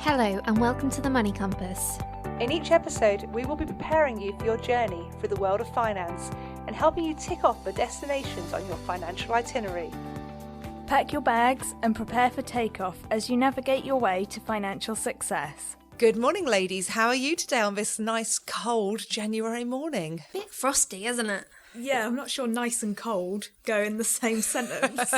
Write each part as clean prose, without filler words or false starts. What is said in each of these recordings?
Hello and welcome to the Money Compass. In each episode, we will be preparing you for your journey through the world of finance and helping you tick off the destinations on your financial itinerary. Pack your bags and prepare for takeoff as you navigate your way to financial success. Good morning, ladies. How are you today on this nice, cold January morning? A bit frosty, isn't it? Yeah, I'm not sure nice and cold go in the same sentence.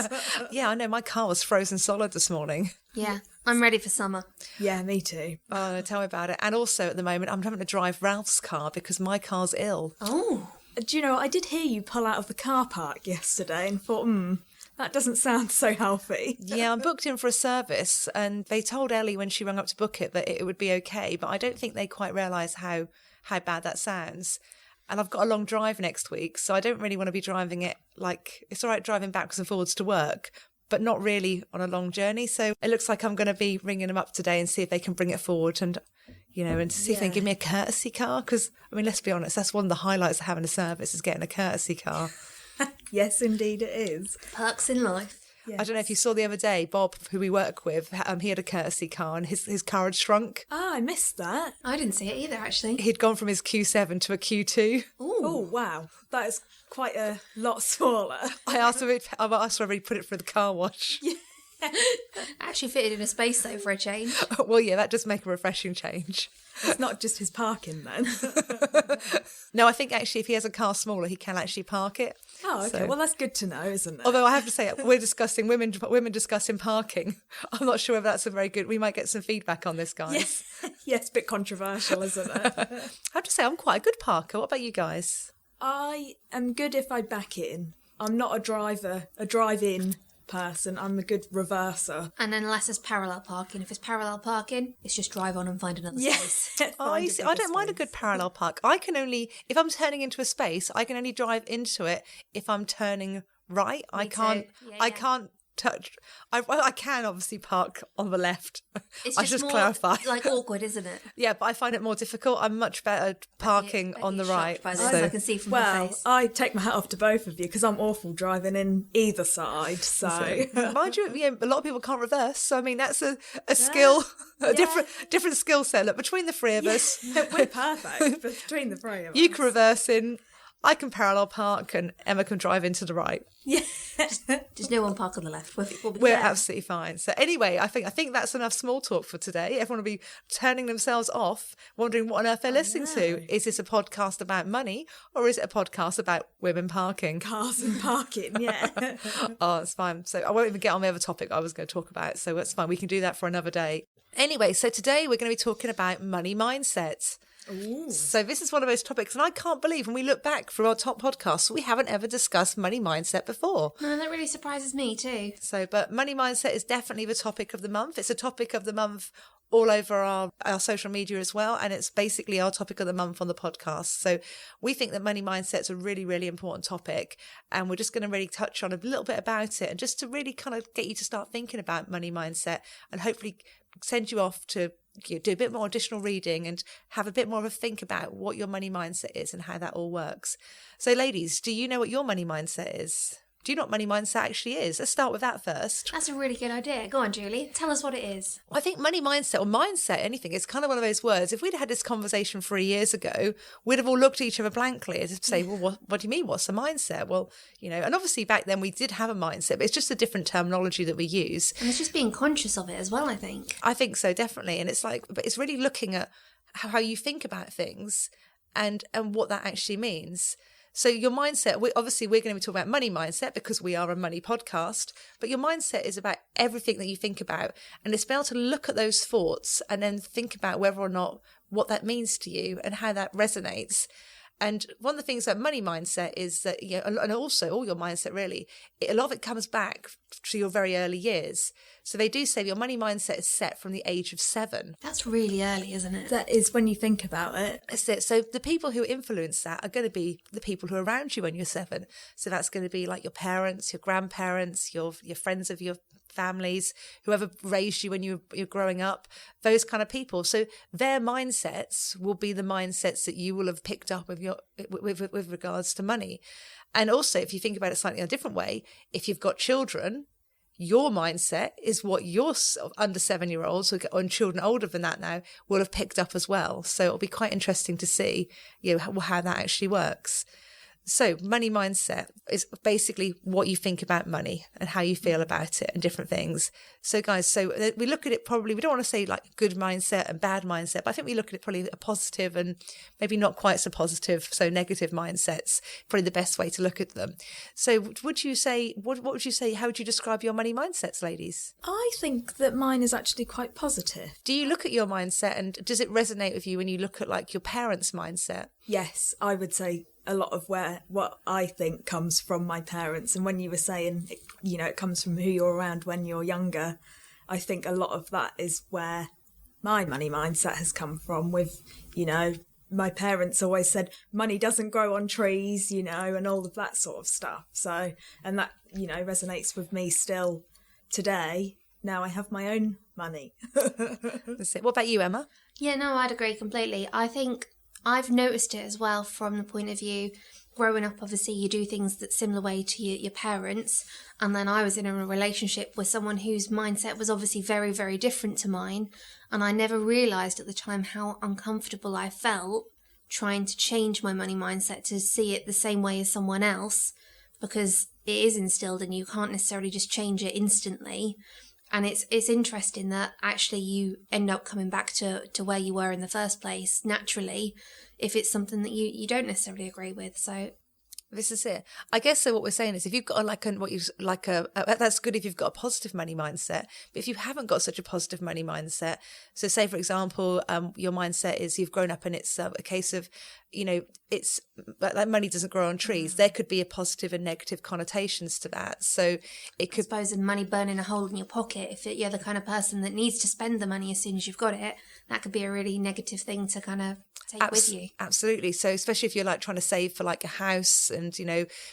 Yeah, I know. My car was frozen solid this morning. Yeah, I'm ready for summer. Yeah, me too. Oh, tell me about it. And also at the moment, I'm having to drive Ralph's car because my car's ill. Oh. Do you know, I did hear you pull out of the car park yesterday and thought, that doesn't sound so healthy. Yeah, I'm booked in for a service and they told Ellie when she rang up to book it that it would be okay, but I don't think they quite realise how bad that sounds. And I've got a long drive next week, so I don't really want to be driving it like, it's all right driving backwards and forwards to work, but not really on a long journey. So it looks like I'm going to be ringing them up today and see if they can bring it forward and, you know, and see if they can give me a courtesy car. Because, I mean, let's be honest, that's one of the highlights of having a service is getting a courtesy car. Yes, indeed it is. Perks in life. Yes. I don't know if you saw the other day, Bob, who we work with, he had a courtesy car and his car had shrunk. Ah, I missed that. I didn't see it either, actually. He'd gone from his Q7 to a Q2. Oh, wow. That is quite a lot smaller. I asked whether he put it through the car wash. Actually fitted in a space, though, for a change. Well, yeah, that does make a refreshing change. It's not just his parking then. No, I think actually if he has a car smaller, he can actually park it. Oh, okay. So- Well, that's good to know, isn't it? Although I have to say, we're discussing women discussing parking. I'm not sure whether that's a very good. We might get some feedback on this, guys. Yes, a bit controversial, isn't it? I have to say, I'm quite a good parker. What about you guys? I am good if I back in. I'm not a drive-in person. I'm a good reverser. And then unless it's parallel parking. If it's parallel parking, it's just drive on and find another space. Yes. I don't mind a good parallel park. I can only, if I'm turning into a space, I can only drive into it if I'm turning right. I can't touch. I can obviously park on the left. It's I just just more, clarify. like, awkward, isn't it? Yeah, but I find it more difficult. I'm much better parking on the right. By this, I can see from your Well, face. I take my hat off to both of you because I'm awful driving in either side. So Mind you, a lot of people can't reverse. So I mean, that's a skill, a different skill set. Look, between the three of us, we're perfect between the three of us. you can reverse in, I can parallel park, and Emma can drive into the right. Yeah. Just no one park on the left. We'll be We're there. absolutely fine. So anyway, I think that's enough small talk for today. Everyone will be turning themselves off, wondering what on earth they're listening to. Is this a podcast about money or is it a podcast about women parking? Cars and parking, yeah. Oh, it's fine. So I won't even get on the other topic I was going to talk about. So that's fine. We can do that for another day. Anyway, so today we're going to be talking about money mindset. Ooh. So this is one of those topics, and I can't believe when we look back through our top podcasts, we haven't ever discussed money mindset before. No, that really surprises me too. So, but money mindset is definitely the topic of the month. It's a topic of the month all over our social media as well, and it's basically our topic of the month on the podcast. So we think that money mindset is a really, really important topic, and we're just going to really touch on a little bit about it, and just to really kind of get you to start thinking about money mindset, and hopefully send you off to do a bit more additional reading and have a bit more of a think about what your money mindset is and how that all works. So ladies, do you know what your money mindset is? Do you know what money mindset actually is? Let's start with that first. That's a really good idea. Go on, Julie. Tell us what it is. I think money mindset or mindset, anything, it's kind of one of those words. If we'd had this conversation 3 years ago, we'd have all looked at each other blankly as if to say, well, what do you mean? What's a mindset? Well, you know, and obviously back then we did have a mindset, but it's just a different terminology that we use. And it's just being conscious of it as well, I think. I think so, definitely. And it's like, but it's really looking at how you think about things and what that actually means. So your mindset, we're going to be talking about money mindset because we are a money podcast, but your mindset is about everything that you think about. And it's being able to look at those thoughts and then think about whether or not what that means to you and how that resonates. And one of the things about money mindset is that, you know, and also all your mindset really, a lot of it comes back to your very early years. So they do say your money mindset is set from the age of 7. That's really early, isn't it? That is when you think about it. That's it. So the people who influence that are going to be the people who are around you when you're 7. So that's going to be like your parents, your grandparents, your friends of your families, whoever raised you when you're growing up, those kind of people. So their mindsets will be the mindsets that you will have picked up with regards to money. And also, if you think about it slightly in a different way, if you've got children, your mindset is what your under 7-year-olds or children older than that now will have picked up as well. So it'll be quite interesting to see, how that actually works. So money mindset is basically what you think about money and how you feel about it and different things. So guys, we look at it probably, we don't want to say like good mindset and bad mindset, but I think we look at it probably a positive and maybe not quite so positive, so negative mindsets, probably the best way to look at them. So would you say, what would you say, how would you describe your money mindsets, ladies? I think that mine is actually quite positive. Do you look at your mindset and does it resonate with you when you look at like your parents' mindset? Yes, I would say a lot of what I think comes from my parents. And when you were saying, it comes from who you're around when you're younger, I think a lot of that is where my money mindset has come from with, my parents always said money doesn't grow on trees, and all of that sort of stuff. So, and that, resonates with me still today. Now I have my own money. That's it. What about you, Emma? Yeah, no, I'd agree completely. I think I've noticed it as well from the point of view, growing up, obviously, you do things that similar way to your parents. And then I was in a relationship with someone whose mindset was obviously very, very different to mine. And I never realised at the time how uncomfortable I felt trying to change my money mindset to see it the same way as someone else, because it is instilled and you can't necessarily just change it instantly. And it's interesting that actually you end up coming back to where you were in the first place naturally if it's something that you don't necessarily agree with. So this is it. I guess so. What we're saying is, if you've got that's good if you've got a positive money mindset. But if you haven't got such a positive money mindset, so say for example, your mindset is you've grown up and it's a case of, it's like money doesn't grow on trees. There could be a positive and negative connotations to that. So it could, I suppose, money burning a hole in your pocket. If you're the kind of person that needs to spend the money as soon as you've got it, that could be a really negative thing to kind of take with you. Absolutely. So especially if you're like trying to save for like a house and,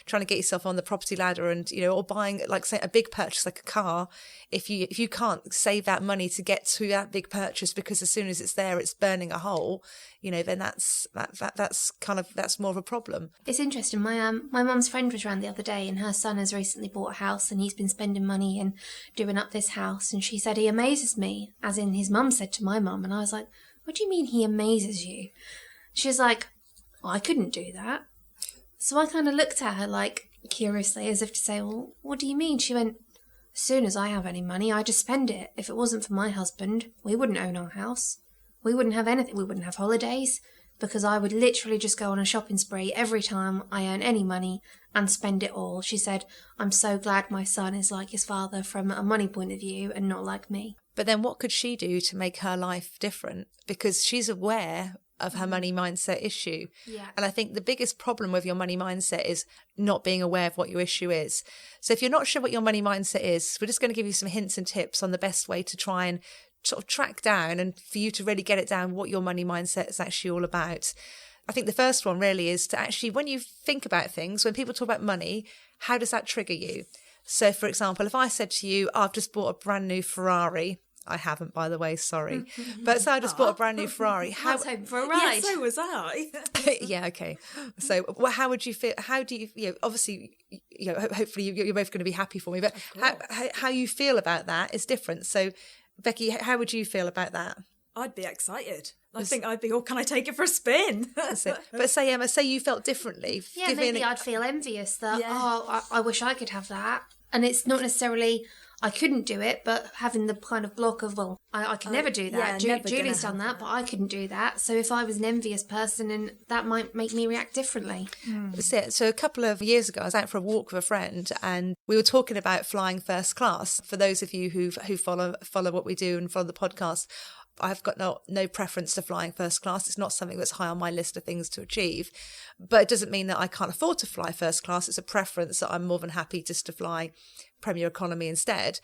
trying to get yourself on the property ladder and, or buying like say a big purchase like a car, if you can't save that money to get to that big purchase because as soon as it's there, it's burning a hole, then that's more of a problem. It's interesting. My mum's friend was around the other day and her son has recently bought a house and he's been spending money and doing up this house. And she said, he amazes me, as in his mum said to my mum. And I was like, what do you mean he amazes you? She's like, I couldn't do that. So I kind of looked at her like curiously as if to say, well, what do you mean? She went, as soon as I have any money, I just spend it. If it wasn't for my husband, we wouldn't own our house. We wouldn't have anything. We wouldn't have holidays because I would literally just go on a shopping spree every time I earn any money and spend it all. She said, I'm so glad my son is like his father from a money point of view and not like me. But then what could she do to make her life different? Because she's aware of her money mindset issue. Yeah. And I think the biggest problem with your money mindset is not being aware of what your issue is. So if you're not sure what your money mindset is, we're just going to give you some hints and tips on the best way to try and sort of track down and for you to really get it down what your money mindset is actually all about. I think the first one really is to actually, when you think about things, when people talk about money, how does that trigger you? So for example, if I said to you, I've just bought a brand new Ferrari. I haven't, by the way, sorry. But so I just bought a brand new Ferrari. I was hoping for a ride. Yeah, so was I. Yeah, okay. So how would you feel? How do you, obviously, hopefully you're both going to be happy for me, but how you feel about that is different. So Becky, how would you feel about that? I'd be excited. I think I'd be, can I take it for a spin? That's it. But say, Emma, say you felt differently. Yeah, maybe I'd feel envious that, I wish I could have that. And it's not necessarily I couldn't do it, but having the kind of block of, well, I could never do that. Julie's done that, but I couldn't do that. So if I was an envious person, and that might make me react differently. That's it. So a couple of years ago, I was out for a walk with a friend and we were talking about flying first class. For those of you who follow what we do and follow the podcast, I've got no preference to flying first class. It's not something that's high on my list of things to achieve. But it doesn't mean that I can't afford to fly first class. It's a preference that I'm more than happy just to fly Premier Economy instead.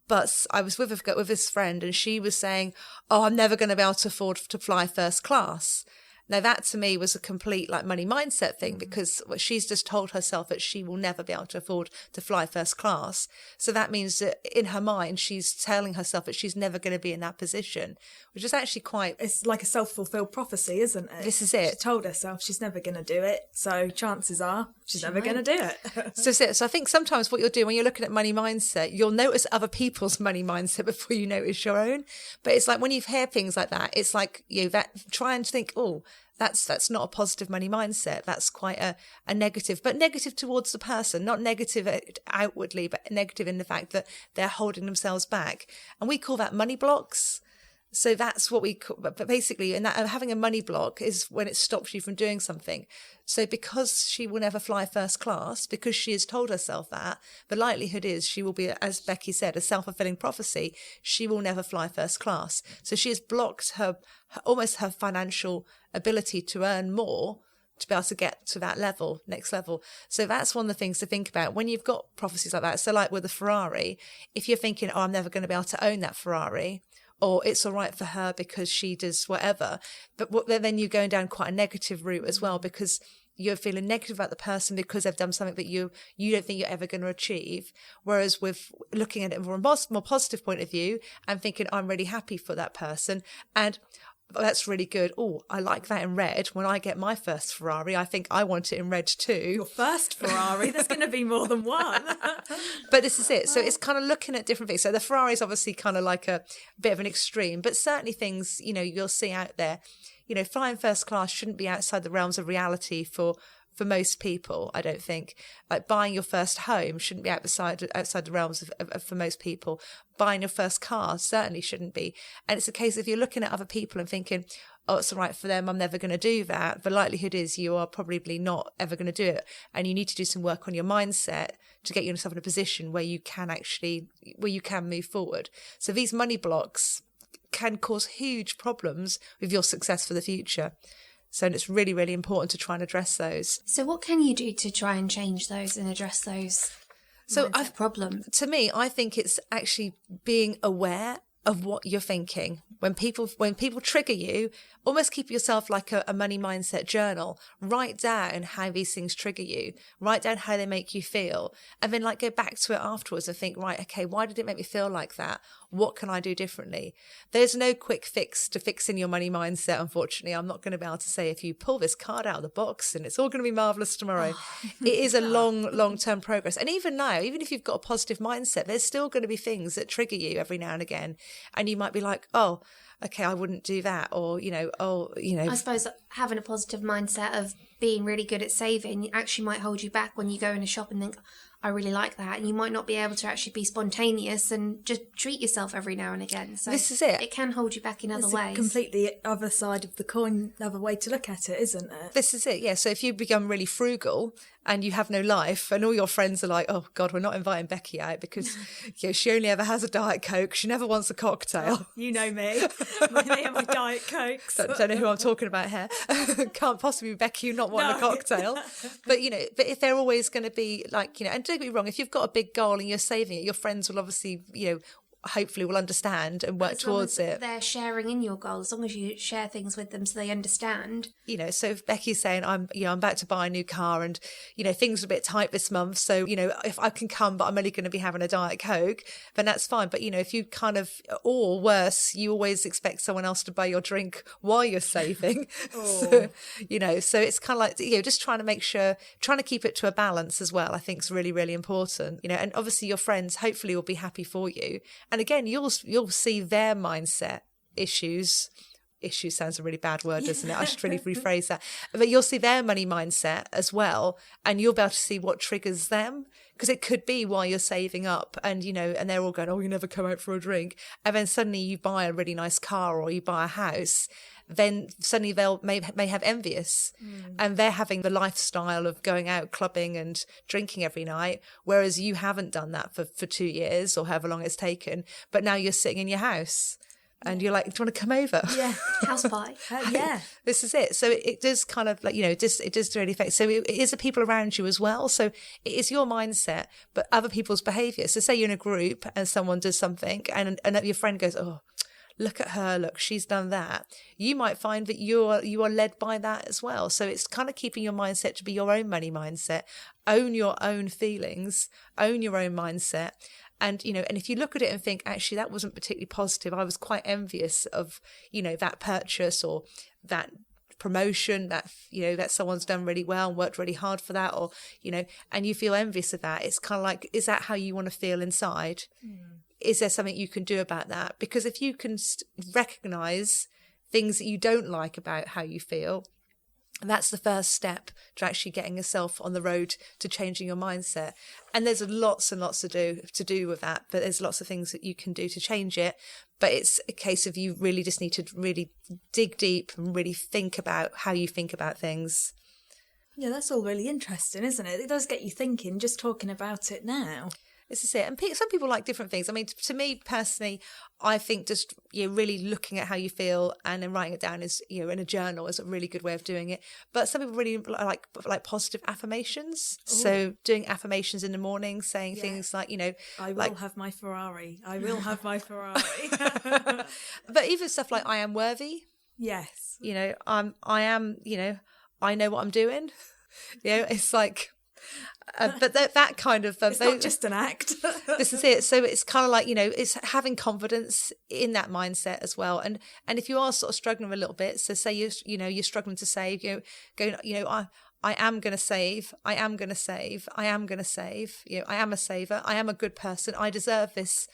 But I was with this friend and she was saying, I'm never going to be able to afford to fly first class. Now that to me was a complete like money mindset thing, because she's just told herself that she will never be able to afford to fly first class. So that means that in her mind, she's telling herself that she's never going to be in that position, which is actually quite... It's like a self-fulfilled prophecy, isn't it? This is it. She told herself she's never going to do it, so chances are she's never going to do it. So I think sometimes what you'll do when you're looking at money mindset, you'll notice other people's money mindset before you notice your own. But it's like when you hear things like that, it's like, you know, that try and think, oh, that's not a positive money mindset. That's quite a negative, but negative towards the person, not negative outwardly, but negative in the fact that they're holding themselves back. And we call that money blocks. So that's what we call, but basically, and that having a money block is when it stops you from doing something. So because she will never fly first class, because she has told herself that, the likelihood is she will be, as Becky said, a self-fulfilling prophecy. She will never fly first class. So she has blocked her financial ability to earn more, to be able to get to that level, next level. So that's one of the things to think about when you've got prophecies like that. So like with the Ferrari, if you're thinking, oh, I'm never going to be able to own that Ferrari, or it's all right for her because she does whatever. But then you're going down quite a negative route as well, because you're feeling negative about the person because they've done something that you don't think you're ever going to achieve. Whereas with looking at it from a more positive point of view and thinking, I'm really happy for that person. And that's really good. Oh, I like that in red. When I get my first Ferrari, I think I want it in red too. Your first Ferrari? There's going to be more than one. But this is it. So it's kind of looking at different things. So the Ferrari is obviously kind of like a bit of an extreme, but certainly things, you know, you'll see out there, you know, flying first class shouldn't be outside the realms of reality for most people, I don't think. Like buying your first home shouldn't be outside the realms of for most people. Buying your first car certainly shouldn't be. And it's a case of you're looking at other people and thinking, oh, it's all right for them, I'm never going to do that. The likelihood is you are probably not ever going to do it. And you need to do some work on your mindset to get yourself in a position where you can move forward. So these money blocks can cause huge problems with your success for the future. So it's really, really important to try and address those. So what can you do to try and change those and address those problems? To me, I think it's actually being aware of what you're thinking. When people trigger you, almost keep yourself like a money mindset journal. Write down how these things trigger you. Write down how they make you feel. And then like go back to it afterwards and think, right, okay, why did it make me feel like that? What can I do differently? There's no quick fix to fixing your money mindset, unfortunately. I'm not going to be able to say if you pull this card out of the box and it's all going to be marvellous tomorrow. It is a long-term progress. And even now, even if you've got a positive mindset, there's still going to be things that trigger you every now and again. And you might be like, oh, okay, I wouldn't do that. Or, I suppose having a positive mindset of being really good at saving actually might hold you back when you go in a shop and think, I really like that. And you might not be able to actually be spontaneous and just treat yourself every now and again. So this is it. It can hold you back in other ways. Completely other side of the coin, other way to look at it, isn't it? This is it, yeah. So if you become really frugal and you have no life and all your friends are like, oh, God, we're not inviting Becky out because she only ever has a Diet Coke. She never wants a cocktail. Oh, you know me. Me and my Diet Cokes. Don't know who I'm talking about here. Can't possibly be Becky not wanting a cocktail. But, but if they're always going to be like, and don't get me wrong, if you've got a big goal and you're saving it, your friends will obviously, hopefully will understand and work towards it. They're sharing in your goal, as long as you share things with them so they understand. So if Becky's saying I'm about to buy a new car and things are a bit tight this month, so if I can come but I'm only going to be having a Diet Coke, then that's fine. But if you kind of, or worse, you always expect someone else to buy your drink while you're saving. So it's kind of like just trying to keep it to a balance as well, I think is really, really important. And obviously your friends hopefully will be happy for you. And again, you'll see their mindset issues. Issue sounds a really bad word, doesn't it? I should really rephrase that. But you'll see their money mindset as well, and you'll be able to see what triggers them. Because it could be while you're saving up and, and they're all going, oh, you never come out for a drink. And then suddenly you buy a really nice car or you buy a house. Then suddenly may have envious and they're having the lifestyle of going out clubbing and drinking every night, whereas you haven't done that for 2 years or however long it's taken. But now you're sitting in your house. And you're like, do you want to come over? Yeah, house pie. Yeah. This is it. So it does kind of like, it does really affect. So it is the people around you as well. So it is your mindset, but other people's behaviour. So say you're in a group and someone does something and your friend goes, oh, look at her, look, she's done that. You might find that you are led by that as well. So it's kind of keeping your mindset to be your own money mindset, own your own feelings, own your own mindset. And, and if you look at it and think, actually, that wasn't particularly positive, I was quite envious of, that purchase or that promotion that, that someone's done really well and worked really hard for that, or, and you feel envious of that. It's kind of like, is that how you want to feel inside? Is there something you can do about that? Because if you can recognize things that you don't like about how you feel, that's the first step to actually getting yourself on the road to changing your mindset. And there's lots and lots to do with that, but there's lots of things that you can do to change it. But it's a case of you really just need to really dig deep and really think about how you think about things. Yeah, that's all really interesting, isn't it? It does get you thinking just talking about it now. This is it. And some people like different things. I mean, to me personally, I think just really looking at how you feel and then writing it down is, in a journal is a really good way of doing it. But some people really like positive affirmations. Ooh. So doing affirmations in the morning, saying things like, I will have my Ferrari. I will have my Ferrari. But even stuff like I am worthy. Yes. I am, I know what I'm doing. It's like... but that kind of it's not just an act. This is it. So it's kind of like it's having confidence in that mindset as well. And if you are sort of struggling a little bit, so say you're struggling to save, I am going to save. I am going to save. I am going to save. I am a saver. I am a good person. I deserve this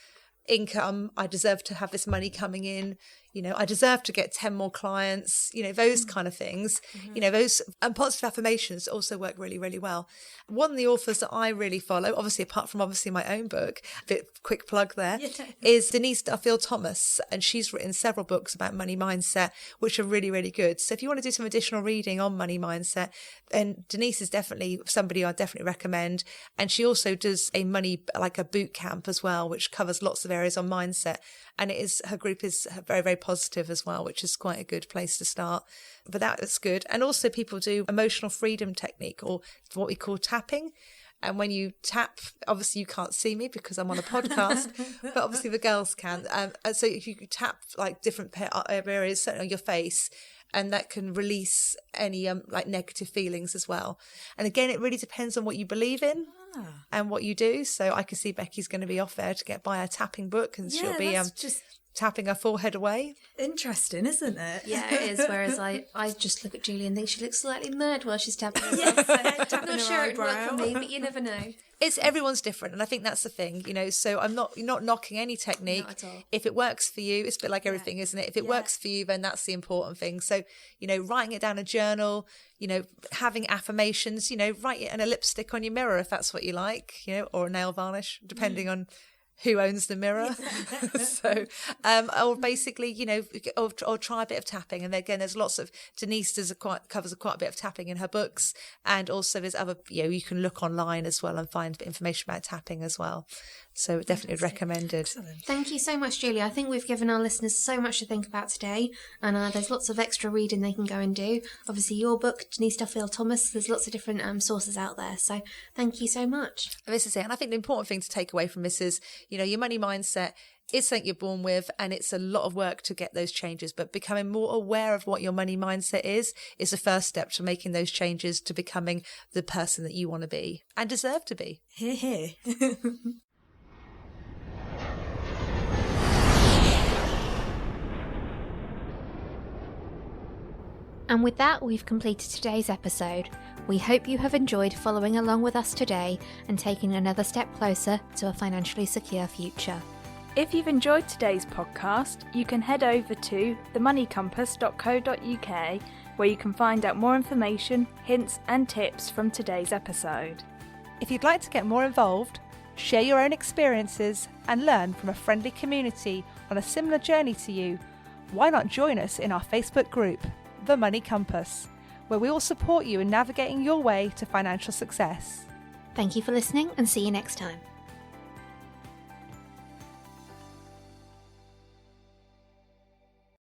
income. I deserve to have this money coming in. I deserve to get 10 more clients, those kind of things, those and positive affirmations also work really, really well. One of the authors that I really follow, apart from my own book, a bit quick plug there, is Denise Duffield Thomas. And she's written several books about money mindset, which are really, really good. So if you want to do some additional reading on money mindset, then Denise is definitely somebody I definitely recommend. And she also does a boot camp as well, which covers lots of areas on mindset. And her group is very, very positive as well, which is quite a good place to start. But that's good. And also people do emotional freedom technique, or what we call tapping. And when you tap, obviously you can't see me because I'm on a podcast, but obviously the girls can. So if you tap like different areas, certainly on your face, and that can release any negative feelings as well. And again, it really depends on what you believe in and what you do. So I can see Becky's going to be off there to buy a tapping book, and she'll be just tapping her forehead away. Interesting, isn't it? Yeah, it is. Whereas I just look at Julie and think she looks slightly mad while she's tapping herself. I'm not sure it'd work for me, but you never know. It's everyone's different, and I think that's the thing, so I'm not knocking any technique. Not at all. If it works for you, it's a bit like everything, isn't it? If it works for you, then that's the important thing. So, writing it down in a journal, having affirmations, write it in a lipstick on your mirror if that's what you like, or a nail varnish, depending on who owns the mirror. So, or basically, or try a bit of tapping. And again, there's lots of, Denise covers quite a bit of tapping in her books. And also there's other, you can look online as well and find information about tapping as well. So definitely recommended. Excellent. Thank you so much, Julie. I think we've given our listeners so much to think about today, and there's lots of extra reading they can go and do. Obviously, your book, Denise Duffield Thomas, there's lots of different sources out there. So thank you so much. And this is it. And I think the important thing to take away from this is, your money mindset is something you're born with, and it's a lot of work to get those changes. But becoming more aware of what your money mindset is the first step to making those changes, to becoming the person that you want to be and deserve to be. Hear, hear. And with that, we've completed today's episode. We hope you have enjoyed following along with us today and taking another step closer to a financially secure future. If you've enjoyed today's podcast, you can head over to themoneycompass.co.uk, where you can find out more information, hints and tips from today's episode. If you'd like to get more involved, share your own experiences and learn from a friendly community on a similar journey to you, why not join us in our Facebook group, The Money Compass, where we will support you in navigating your way to financial success. Thank you for listening, and see you next time.